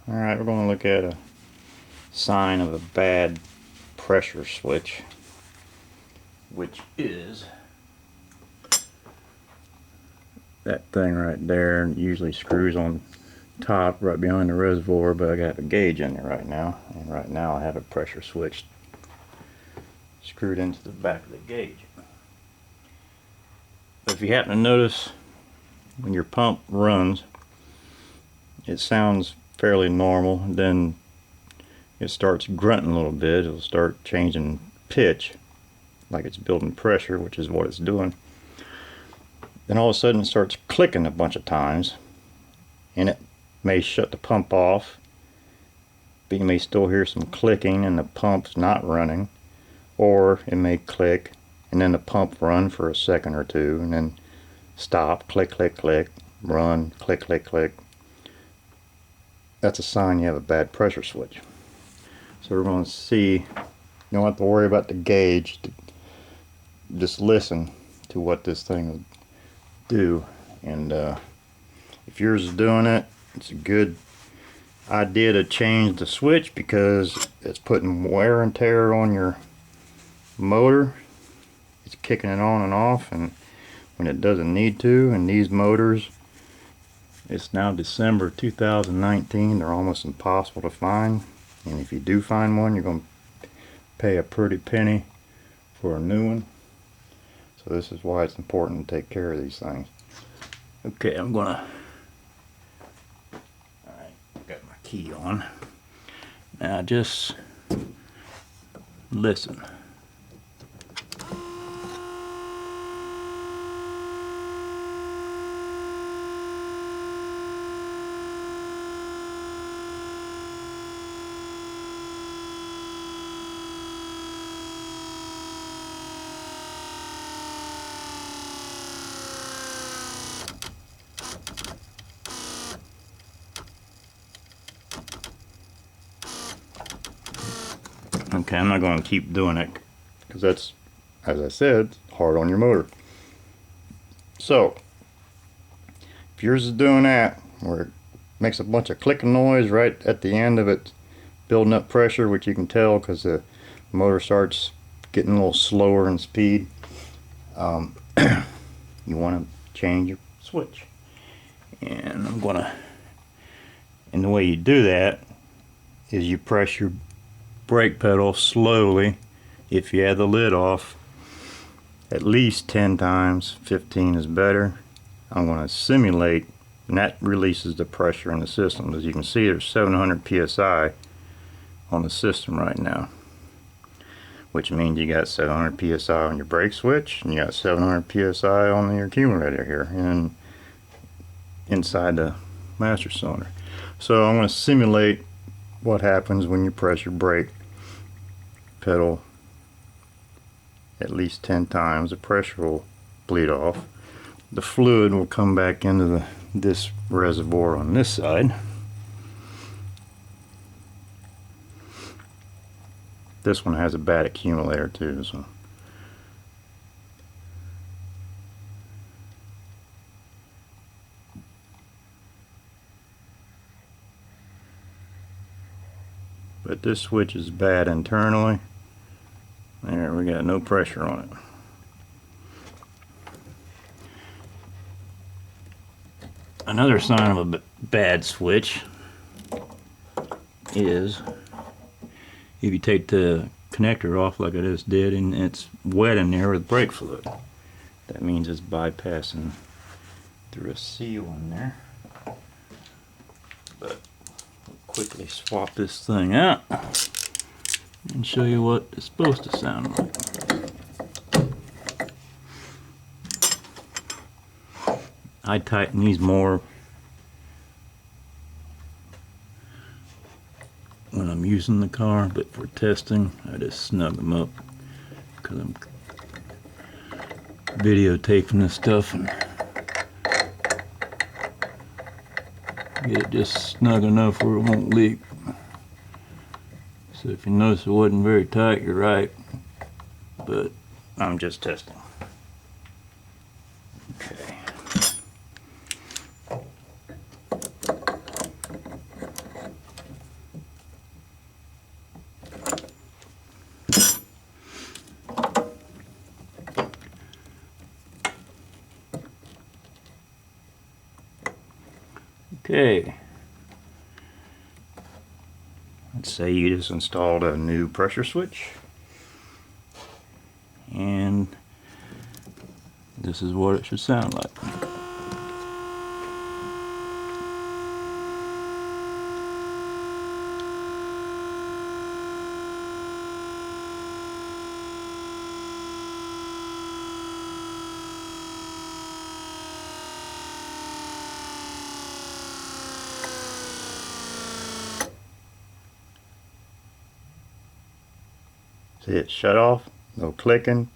Alright, we're going to look at a sign of a bad pressure switch, which is that thing right there. It usually screws on top right behind the reservoir, but I got a gauge in there right now, and right now I have a pressure switch screwed into the back of the gauge. But if you happen to notice, when your pump runs, it sounds fairly normal. Then it starts grunting a little bit. It'll start changing pitch, like it's building pressure, which is what it's doing. Then all of a sudden it starts clicking a bunch of times, and it may shut the pump off, but you may still hear some clicking and the pump's not running. Or it may click and then the pump run for a second or two and then stop, click, click, click, run, click, click, click. That's a sign you have a bad pressure switch. So we're going to see, you don't have to worry about the gauge, just listen to what this thing will do. And if yours is doing it, it's a good idea to change the switch, because it's putting wear and tear on your motor. It's kicking it on and off, and when it doesn't need to. And these motors, it's now December 2019, they're almost impossible to find, and if you do find one, you're going to pay a pretty penny for a new one. So this is why it's important to take care of these things. Okay, I'm gonna, alright, got my key on. Now just listen. Okay, I'm not going to keep doing it, because that's, as I said, hard on your motor. So, if yours is doing that, where it makes a bunch of clicking noise right at the end of it, building up pressure, which you can tell because the motor starts getting a little slower in speed, you want to change your switch. And I'm going to, and the way you do that is you press your brake pedal slowly, if you have the lid off, at least 10 times. 15 is better. I'm going to simulate, and that releases the pressure in the system. As you can see, there's 700 psi on the system right now, which means you got 700 psi on your brake switch, and you got 700 psi on your accumulator here and inside the master cylinder. So I'm going to simulate what happens when you press your brake pedal at least 10 times. The pressure will bleed off. The fluid will come back into this reservoir on this side. This one has a bad accumulator too, so but this switch is bad internally. There, we got no pressure on it. Another sign of a bad switch is if you take the connector off like I just did and it's wet in there with brake fluid. That means it's bypassing through a seal in there. But we'll quickly swap this thing out and show you what it's supposed to sound like. I tighten these more when I'm using the car, but for testing I just snug them up because I'm videotaping this stuff and get it just snug enough where it won't leak. So if you notice it wasn't very tight, you're right, but I'm just testing. Okay. Okay. Let's say you just installed a new pressure switch. And this is what it should sound like. See it shut off, no clicking,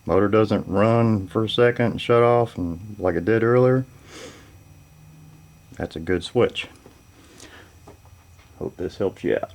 motor doesn't run for a second and shut off and like it did earlier. That's a good switch. Hope this helps you out.